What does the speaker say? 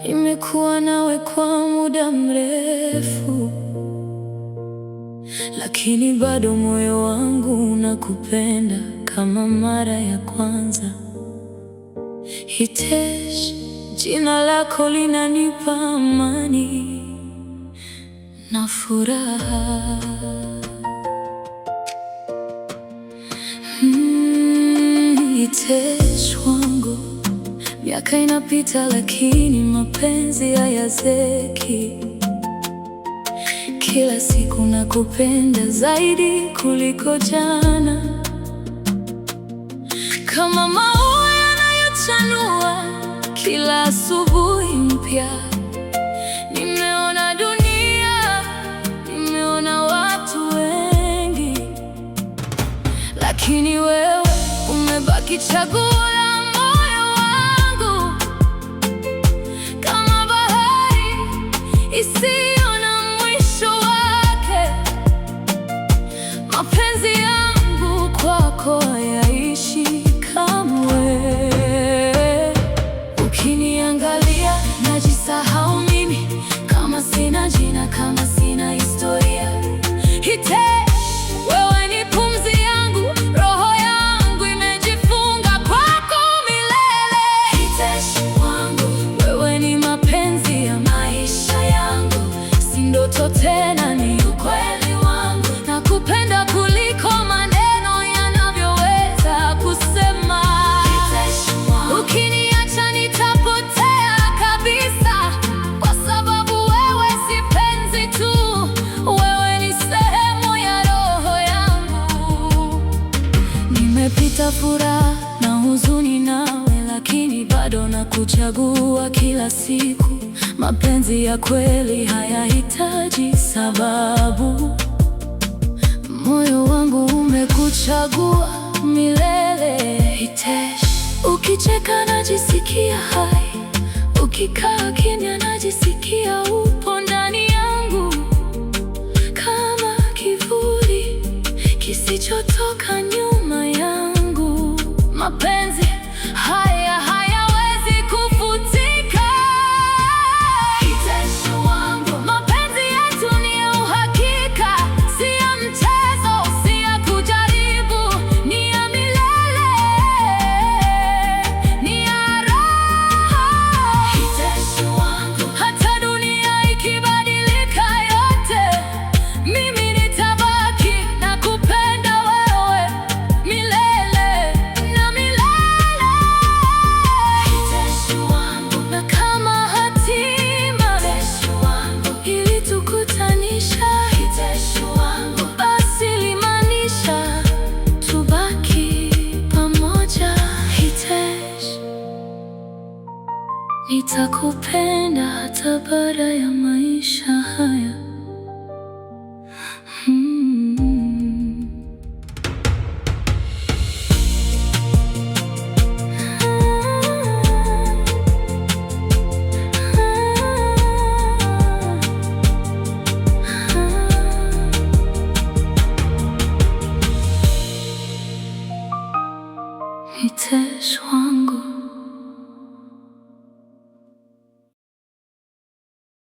Nimekuwa nawe kwa muda mrefu, lakini bado moyo wangu unakupenda kama mara ya kwanza. Hitesh, jina lako linanipa amani na furaha. Hitesh wangu, miaka inapita lakini mapenzi hayazeki. Kila siku nakupenda zaidi kuliko jana, kama maua yanayochanua kila asubuhi mpya. Nimeona dunia, nimeona watu wengi, lakini wewe umebaki chaguo la moyo wangu, kama bahari isiyo na mwisho wake. Mapenzi yangu kwako hayaishi kamwe. Ukiniangalia najisahau mimi, kama sina jina, kama sina historia. Hitesh, wewe ni pumzi yangu, roho yangu imejifunga kwako milele. Hitesh wangu, wewe ni mapenzi ya maisha yangu, si ndoto tena, ni ukweli wangu. Nakupenda kuliko maneno yanavyoweza kusema. Hitesh wangu, ukiniacha nitapotea kabisa, kwa sababu wewe si penzi tu, wewe ni sehemu ya roho yangu. Nimepita furaha na huzuni nawe, lakini bado nakuchagua kila siku. Mapenzi ya kweli hayahitaji sababu, moyo wangu umekuchagua milele. Hitesh, ukicheka najisikia hai, ukikaa kimya najisikia upo ndani yangu, kama kivuli kisichotoka nyuma yangu. Mapenzi haya hayawezi kufutika. Hitesh wangu, mapenzi yetu ni ya uhakika, si ya mchezo, si ya kujaribu, ni ya milele, ni ya roho. Hitesh wangu, hata dunia ikibadilika yote, mimi nitabaki na kupenda wewe milele na milele. Hitesh wangu, na kama hatima ilitukutanisha, Hitesh wangu, basi limaanisha tubaki pamoja. Hitesh, nitakupenda hata baada ya maisha haya.